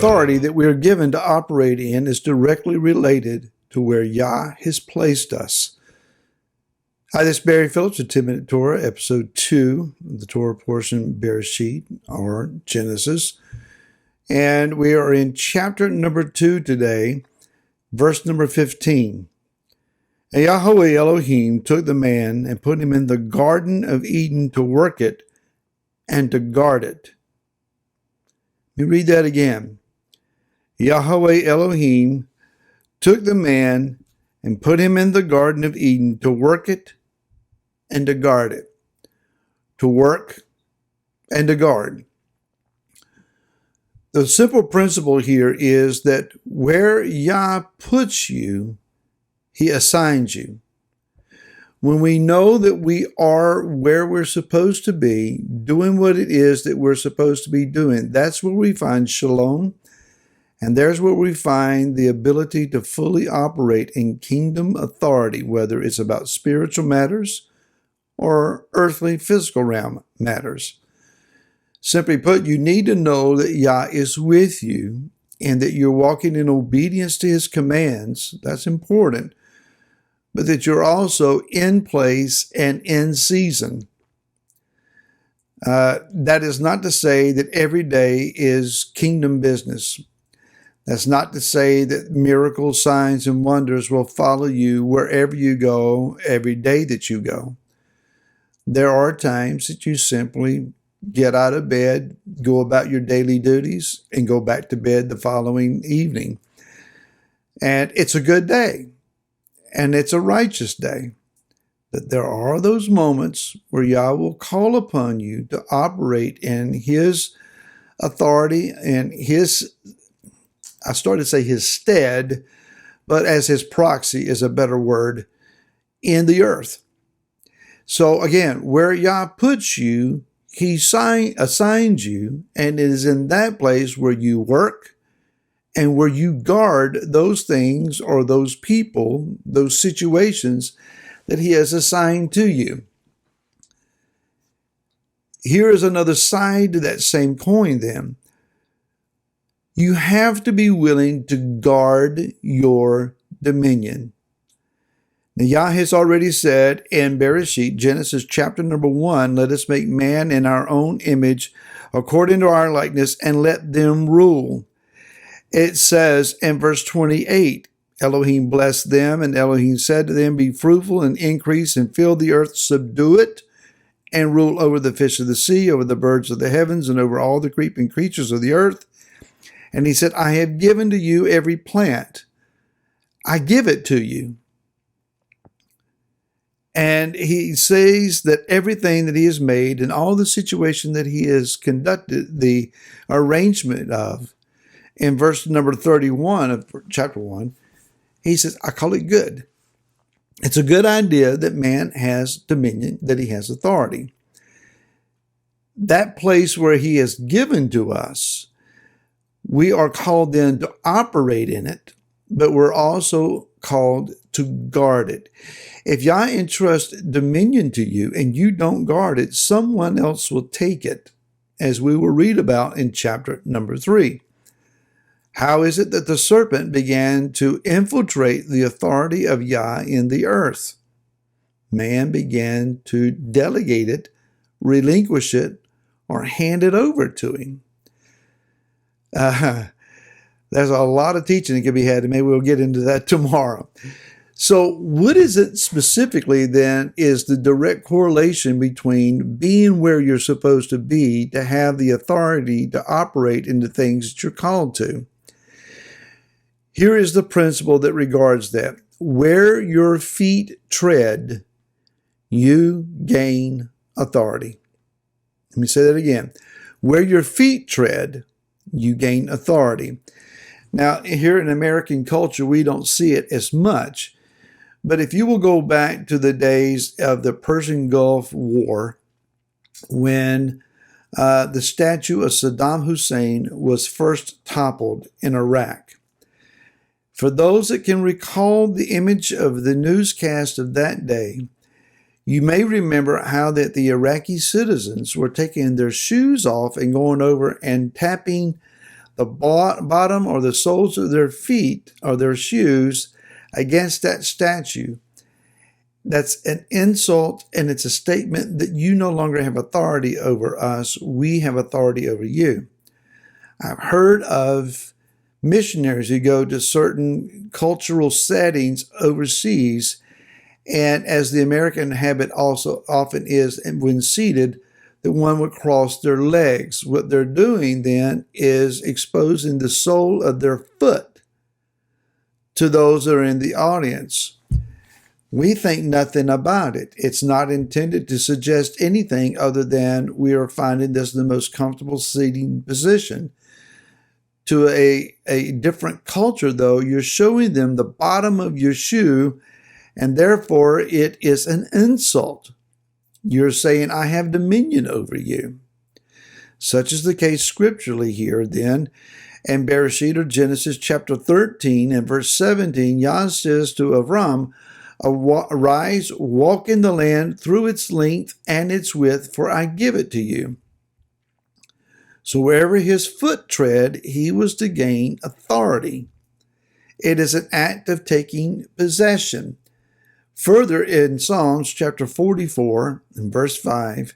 authority that we are given to operate in is directly related to where Yah has placed us. Hi, this is Barry Phillips with 10 Minute Torah, Episode 2, the Torah portion, Bereshit, or Genesis. And we are in chapter number 2 today, verse number 15. And Yahweh Elohim took the man and put him in the Garden of Eden to work it and to guard it. Let me read that again. Yahweh Elohim took the man and put him in the Garden of Eden to work it and to guard it. To work and to guard. The simple principle here is that where Yah puts you, He assigns you. When we know that we are where we're supposed to be, doing what it is that we're supposed to be doing, that's where we find shalom, and there's where we find the ability to fully operate in kingdom authority, whether it's about spiritual matters or earthly, physical realm matters. Simply put, you need to know that Yah is with you and that you're walking in obedience to His commands. That's important. But that you're also in place and in season. That is not to say that every day is kingdom business. That's not to say that miracles, signs, and wonders will follow you wherever you go, every day that you go. There are times that you simply get out of bed, go about your daily duties, and go back to bed the following evening. And it's a good day. And it's a righteous day. But there are those moments where Yah will call upon you to operate in His authority and His, I started to say His stead, but as His proxy is a better word, in the earth. So again, where Yah puts you, He assigns you, and it is in that place where you work and where you guard those things or those people, those situations that He has assigned to you. Here is another side to that same coin then. You have to be willing to guard your dominion. Now, Yah has already said in Bereshit, Genesis chapter number 1, let us make man in our own image, according to our likeness, and let them rule. It says in verse 28, Elohim blessed them, and Elohim said to them, be fruitful and increase and fill the earth, subdue it, and rule over the fish of the sea, over the birds of the heavens, and over all the creeping creatures of the earth. And He said, I have given to you every plant. I give it to you. And He says that everything that He has made and all the situation that He has conducted the arrangement of, in verse number 31 of chapter 1, He says, I call it good. It's a good idea that man has dominion, that he has authority. That place where He has given to us, we are called then to operate in it, but we're also called to guard it. If Yah entrusts dominion to you and you don't guard it, someone else will take it, as we will read about in chapter number 3. How is it that the serpent began to infiltrate the authority of Yah in the earth? Man began to delegate it, relinquish it, or hand it over to him. There's a lot of teaching that can be had, and maybe we'll get into that tomorrow. So what is it specifically then is the direct correlation between being where you're supposed to be to have the authority to operate in the things that you're called to? Here is the principle that regards that. Where your feet tread, you gain authority. Let me say that again. Where your feet tread, you gain authority. Now, here in American culture, we don't see it as much. But if you will go back to the days of the Persian Gulf War, when the statue of Saddam Hussein was first toppled in Iraq, for those that can recall the image of the newscast of that day, you may remember how that the Iraqi citizens were taking their shoes off and going over and tapping the bottom or the soles of their feet or their shoes against that statue, that's an insult, and it's a statement that you no longer have authority over us. We have authority over you. I've heard of missionaries who go to certain cultural settings overseas, and as the American habit also often is, and when seated, that one would cross their legs. What they're doing then is exposing the sole of their foot to those that are in the audience. We think nothing about it. It's not intended to suggest anything other than we are finding this the most comfortable seating position. To a different culture, though, you're showing them the bottom of your shoe, and therefore it is an insult. You're saying, I have dominion over you. Such is the case scripturally here then. In Bereshit, or Genesis chapter 13 and verse 17, Yah says to Avram, arise, walk in the land through its length and its width, for I give it to you. So wherever his foot tread, he was to gain authority. It is an act of taking possession. Further, in Psalms chapter 44 and verse 5,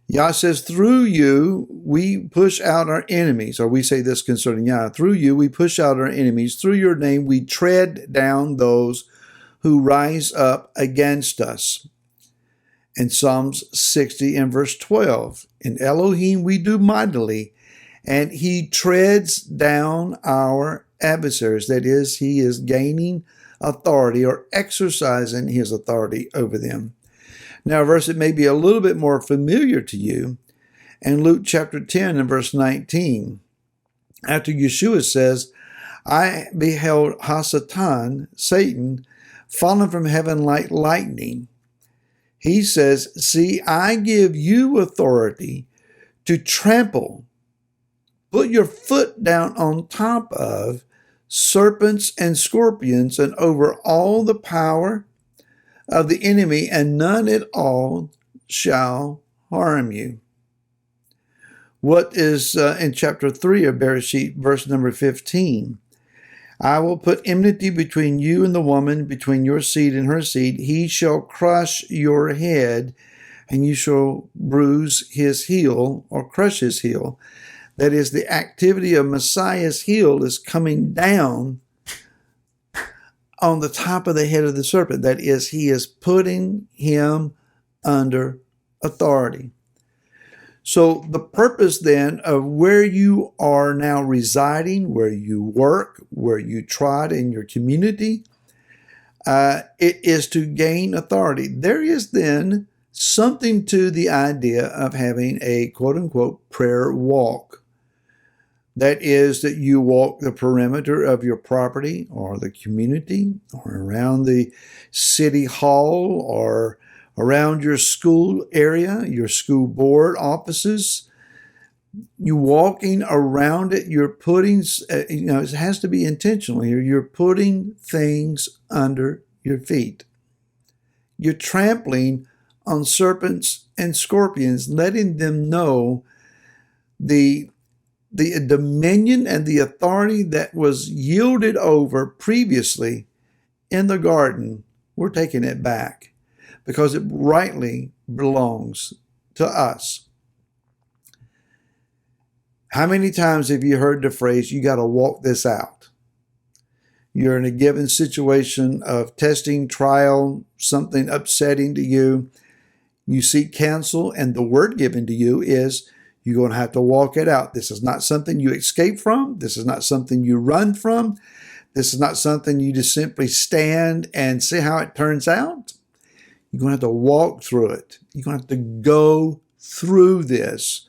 Yah says, through you we push out our enemies, or we say this concerning Yah, through you we push out our enemies, through your name we tread down those who rise up against us. In Psalms 60 and verse 12, in Elohim we do mightily, and he treads down our adversaries. That is, he is gaining authority or exercising his authority over them. Now, a verse that may be a little bit more familiar to you, in Luke chapter 10 and verse 19, after Yeshua says, I beheld Hasatan, Satan, fallen from heaven like lightning. He says, see, I give you authority to trample, put your foot down on top of serpents and scorpions, and over all the power of the enemy, and none at all shall harm you. What is in chapter 3 of Bereshit, verse number 15? I will put enmity between you and the woman, between your seed and her seed. He shall crush your head, and you shall bruise his heel, or crush his heel. That is, the activity of Messiah's heel is coming down on the top of the head of the serpent. That is, he is putting him under authority. So the purpose then of where you are now residing, where you work, where you trot in your community, it is to gain authority. There is then something to the idea of having a quote-unquote prayer walk. That is, that you walk the perimeter of your property or the community or around the city hall or around your school area, your school board offices. You walking around it, you're putting, it has to be intentional here. You're putting things under your feet. You're trampling on serpents and scorpions, letting them know the dominion and the authority that was yielded over previously in the garden. We're taking it back because it rightly belongs to us. How many times have you heard the phrase, you got to walk this out? You're in a given situation of testing, trial, something upsetting to you. You seek counsel, and the word given to you is, you're going to have to walk it out. This is not something you escape from. This is not something you run from. This is not something you just simply stand and see how it turns out. You're going to have to walk through it. You're going to have to go through this.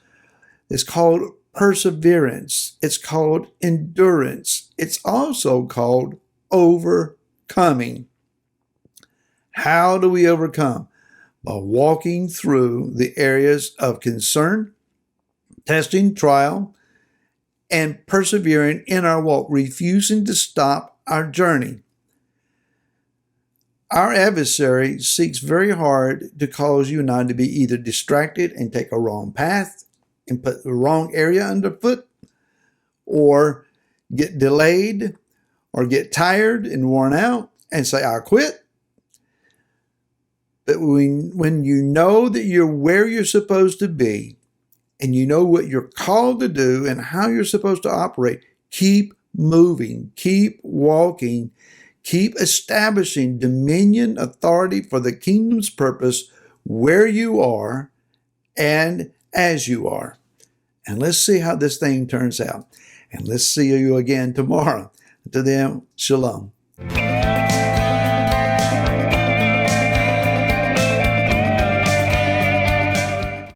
It's called perseverance. It's called endurance. It's also called overcoming. How do we overcome? By walking through the areas of concern, testing, trial, and persevering in our walk, refusing to stop our journey. Our adversary seeks very hard to cause you and I to be either distracted and take a wrong path and put the wrong area underfoot, or get delayed or get tired and worn out and say, I'll quit. But when you know that you're where you're supposed to be and you know what you're called to do and how you're supposed to operate, keep moving, keep walking, keep establishing dominion, authority for the kingdom's purpose where you are and as you are. And let's see how this thing turns out. And let's see you again tomorrow. Until then, shalom.